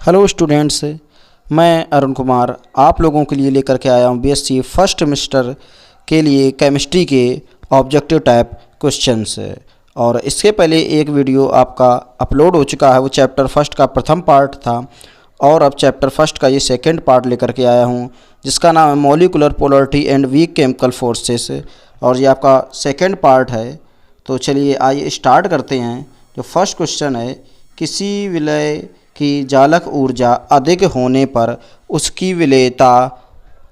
Hello students, मैं अरुण कुमार आप लोगों के लिए लेकर के आया हूँ बीएससी फर्स्ट सेमेस्टर के लिए केमिस्ट्री के ऑब्जेक्टिव टाइप क्वेश्चंस। और इसके पहले एक वीडियो आपका अपलोड हो चुका है, वो चैप्टर फर्स्ट का प्रथम पार्ट था और अब चैप्टर फर्स्ट का ये सेकंड पार्ट लेकर के आया हूँ जिसका नाम है molecular polarity and weak chemical forces, और ये आपका सेकंड पार्ट है। तो चलिए आइए स्टार्ट करते हैं। जो फर्स्ट क्वेश्चन है, किसी विलय की जालक ऊर्जा अधिक होने पर उसकी विलेयता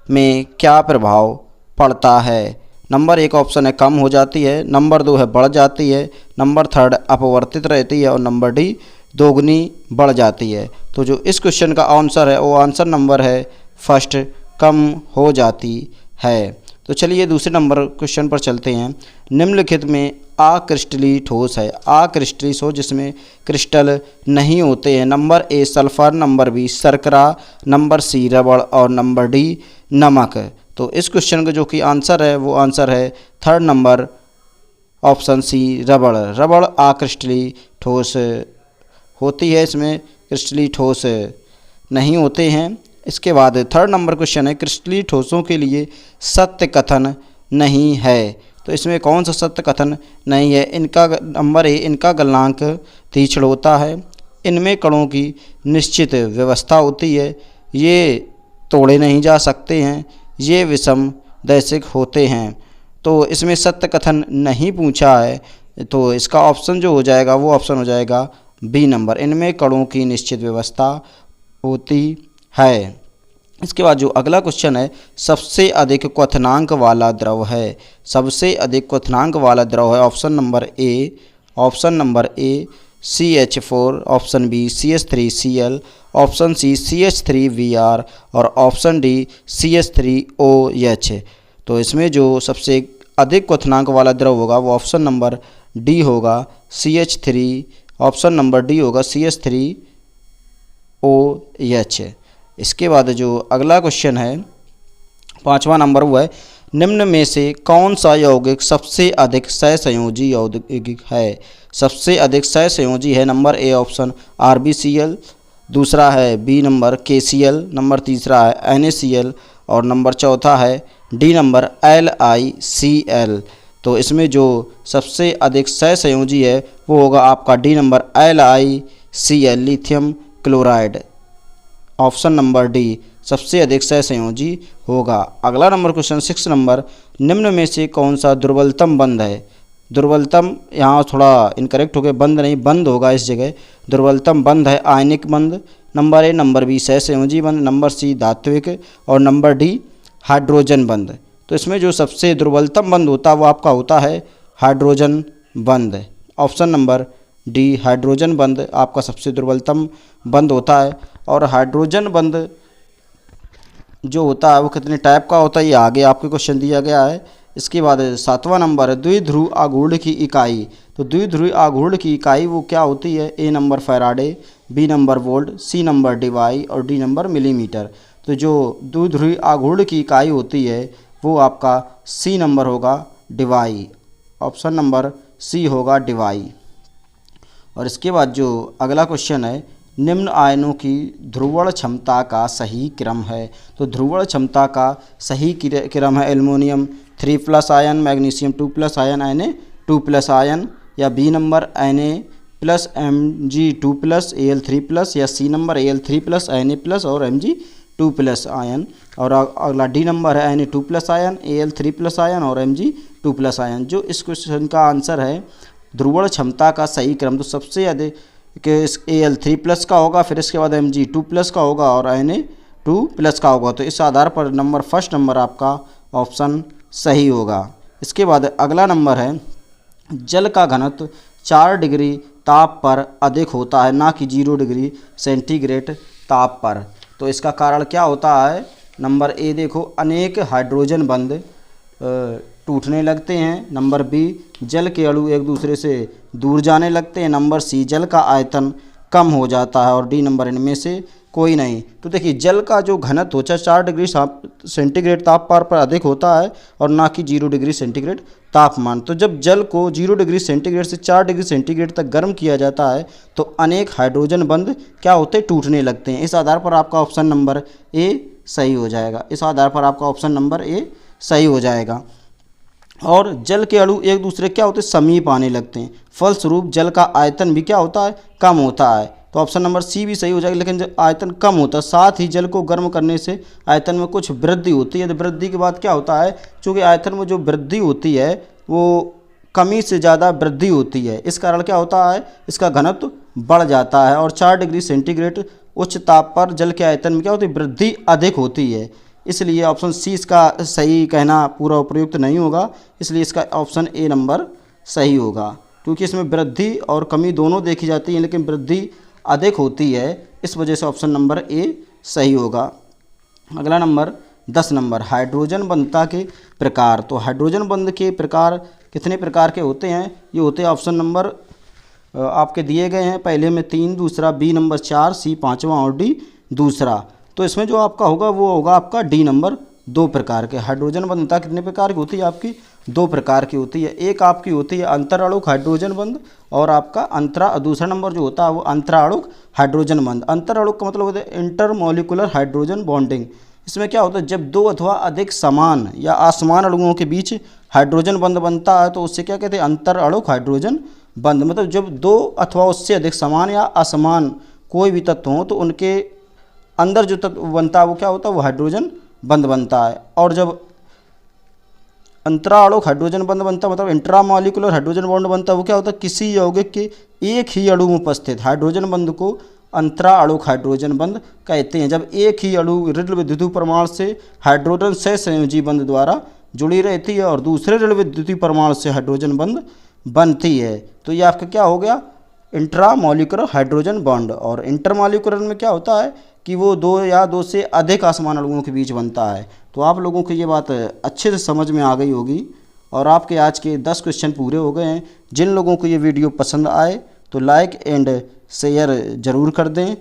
में क्या प्रभाव पड़ता है। नंबर एक ऑप्शन है कम हो जाती है, नंबर दो है बढ़ जाती है, नंबर थर्ड अपवर्तित रहती है और नंबर डी दोगुनी बढ़ जाती है। तो जो इस क्वेश्चन का आंसर है वो आंसर नंबर है फर्स्ट, कम हो जाती है। तो चलिए दूसरे नंबर क्वेश्चन पर चलते हैं। निम्नलिखित में अक्रिस्टलीय ठोस है। अक्रिस्टलीय ठोस जिसमें क्रिस्टल नहीं होते हैं। Number A sulphur, number B शर्करा, नंबर सी रबड़ और नंबर डी नमक। तो इस क्वेश्चन का जो कि आंसर है वो आंसर है थर्ड नंबर ऑप्शन सी रबड़। रबड़ अक्रिस्टलीय ठोस होती है, इसमें क्रिस्टलीय ठोस नहीं होते हैं। इसके बाद थर्ड नंबर क्वेश्चन है, क्रिस्टलीय ठोसों के लिए सत्य कथन नहीं है। तो इसमें कौन सा सत्य कथन नहीं है। इनका नंबर ए, इनका गलनांक तीक्ष्ण होता है, इनमें कणों की निश्चित व्यवस्था होती है, ये तोड़े नहीं जा सकते हैं, ये विषम दैशिक होते हैं। तो इसमें सत्य कथन नहीं पूछा है, तो इसका ऑप्शन जो हो जाएगा वो ऑप्शन हो जाएगा बी नंबर, इनमें कणों की निश्चित व्यवस्था होती है। इसके बाद जो अगला क्वेश्चन है, सबसे अधिक क्वथनांक वाला द्रव है। सबसे अधिक क्वथनांक वाला द्रव है option number A CH4, option B CH3Cl, option C CH3Br और ऑप्शन डी CH3OH। तो इसमें जो सबसे अधिक क्वथनांक वाला द्रव होगा वो ऑप्शन नंबर डी होगा CH3, ऑप्शन नंबर डी होगा CH3OH। इसके बाद जो अगला क्वेश्चन है पांचवा नंबर वो है, निम्न में से कौन सा यौगिक सबसे अधिक सहसंयोजी यौगिक है। सबसे अधिक सहसंयोजी है नंबर ए ऑप्शन RbCl, दूसरा है बी नंबर KCl, नंबर तीसरा है NaCl और नंबर चौथा है डी नंबर LiCl। तो इसमें जो सबसे अधिक सहसंयोजी है वो होगा आपका D number LiCl, lithium chloride. Option number D सबसे अधिक सहसंयोजी होगा। अगला नंबर क्वेश्चन 6 नंबर, निम्न में से कौन सा दुर्बलतम बंध है। दुर्बलतम यहाँ थोड़ा इनकरेक्ट हो गया, बंद नहीं बंद होगा इस जगह। दुर्बलतम बंध है आयनिक बंध, नंबर ए, नंबर बी सहसंयोजी बंध, नंबर सी धात्विक और नंबर डी हाइड्रोजन बंध। तो इसमें जो सबसे दुर्बलतम बंध होता है वो आपका होता है हाइड्रोजन बंध। ऑप्शन नंबर डी हाइड्रोजन बंध आपका सबसे दुर्बलतम बंध होता है। और हाइड्रोजन बंध जो होता है वो कितने टाइप का होता है ये आगे आपको क्वेश्चन दिया गया है। इसके बाद सातवां नंबर है द्विध्रुव आघूर्ण की इकाई। तो द्विध्रुव आघूर्ण की इकाई वो क्या होती है। A number faraday, B number volt, C number डिवाई और डी नंबर मिलीमीटर। तो जो द्विध्रुव आघूर्ण की इकाई होती है वो आपका सी नंबर होगा डिवाई। ऑप्शन नंबर सी होगा डिवाई। और इसके बाद जो अगला क्वेश्चन है, निम्न आयनों की ध्रुवण क्षमता का सही क्रम है। तो ध्रुवण क्षमता का सही क्रम है aluminium 3+ ion, magnesium 2+ ion, Na2+ ion, या B number Na+ Mg2+, Al3+, या सी नंबर Al3+, Na+ और Mg2+ आयन। और अगला डी नंबर है Na2+ आयन, Al3+ आयन और Mg2+ आयन। जो इस क्वेश्चन का आंसर है ध्रुवण क्षमता का सही क्रम, तो सबसे अधिक कि Al3+ का होगा, फिर इसके बाद Mg2+ का होगा और Na2+ का होगा। तो इस आधार पर नंबर फर्स्ट नंबर आपका ऑप्शन सही होगा। इसके बाद अगला नंबर है, जल का घनत्व 4 डिग्री ताप पर अधिक होता है ना कि 0 डिग्री सेंटीग्रेड ताप पर। तो इसका कारण क्या होता है। नंबर ए देखो, अनेक हाइड्रोजन बंध टूटने लगते हैं, नंबर बी जल के अणु एक दूसरे से दूर जाने लगते हैं, नंबर सी जल का आयतन कम हो जाता है और डी नंबर इनमें से कोई नहीं। तो देखिए जल का जो घनत्व होता है 4 डिग्री सेंटीग्रेड तापमान पर अधिक होता है और ना कि 0 डिग्री सेंटीग्रेड तापमान। तो जब जल को 0 डिग्री सेंटीग्रेड से 4 डिग्री सेंटीग्रेड तक गर्म किया जाता है तो अनेक हाइड्रोजन बंध क्या होते हैं, टूटने लगते हैं। इस आधार पर आपका ऑप्शन नंबर ए सही हो जाएगा। इस आधार पर आपका ऑप्शन नंबर ए सही हो जाएगा। और जल के अणु एक दूसरे क्या होते हैं, समीप आने लगते हैं, फलस्वरूप जल का आयतन भी क्या होता है, कम होता है। तो ऑप्शन नंबर सी भी सही हो जाएगा। लेकिन जब आयतन कम होता है, साथ ही जल को गर्म करने से आयतन में कुछ वृद्धि होती है। तो वृद्धि के बाद क्या होता है, चूँकि आयतन में जो वृद्धि होती है वो कमी से ज़्यादा वृद्धि होती है, इस कारण क्या होता है, इसका घनत्व बढ़ जाता है और 4 डिग्री सेंटीग्रेड उच्च ताप पर जल के आयतन में क्या होती है, वृद्धि अधिक होती है। इसलिए ऑप्शन सी इसका सही कहना पूरा उपयुक्त नहीं होगा। इसलिए इसका ऑप्शन ए नंबर सही होगा, क्योंकि इसमें वृद्धि और कमी दोनों देखी जाती है, लेकिन वृद्धि अधिक होती है, इस वजह से ऑप्शन नंबर ए सही होगा। अगला नंबर 10 नंबर, हाइड्रोजन बंधता के प्रकार। तो हाइड्रोजन बंध के प्रकार कितने प्रकार के होते हैं, ये होते हैं ऑप्शन नंबर आपके दिए गए हैं, पहले में 3, दूसरा बी नंबर 4, सी 5वां और डी दूसरा। तो इसमें जो आपका होगा वो होगा आपका डी नंबर 2 प्रकार के। हाइड्रोजन बंधता कितने प्रकार की होती है, आपकी 2 प्रकार की होती है। एक आपकी होती है अंतराणुक हाइड्रोजन बंध और आपका दूसरा नंबर जो होता है वो अंतराणुक हाइड्रोजन बंध। अंतराणुक का मतलब होता है इंटरमॉलिक्यूलर हाइड्रोजन बॉन्डिंग। इसमें क्या होता है, जब 2 अथवा अधिक समान या असमान अणुओं के बीच हाइड्रोजन बंध बनता है तो उससे क्या कहते हैं, अंतराणुक हाइड्रोजन बंध। मतलब जब 2 अथवा उससे अधिक समान या असमान कोई भी तत्व हो तो उनके अंदर जो तत्व बनता है वो क्या होता है, वो हाइड्रोजन बंध बनता है। और जब अंतराणुक हाइड्रोजन बंध बनता है मतलब इंट्रामॉलिक्यूलर हाइड्रोजन बॉन्ड बनता है, वो क्या होता है, किसी यौगिक के एक ही अणु में उपस्थित हाइड्रोजन बंध को अंतराणुक हाइड्रोजन बंध कहते हैं। जब एक ही अणु ऋण विद्युतीय परमाणु से हाइड्रोजन सहसंयोजी बंध द्वारा जुड़ी रहती है और दूसरे ऋण विद्युतीय परमाणु से हाइड्रोजन बंध बनती है, तो ये आपका क्या हो गया, इंट्रामॉलिक्यूलर हाइड्रोजन बॉन्ड। और इंटरमॉलिक्यूलर में क्या होता है कि वो 2 या 2 से अधिक असमान अणुओं के बीच बनता है। तो आप लोगों को ये बात अच्छे से समझ में आ गई होगी और आपके आज के 10 क्वेश्चन पूरे हो गए हैं। जिन लोगों को ये वीडियो पसंद आए तो लाइक एंड शेयर ज़रूर कर दें।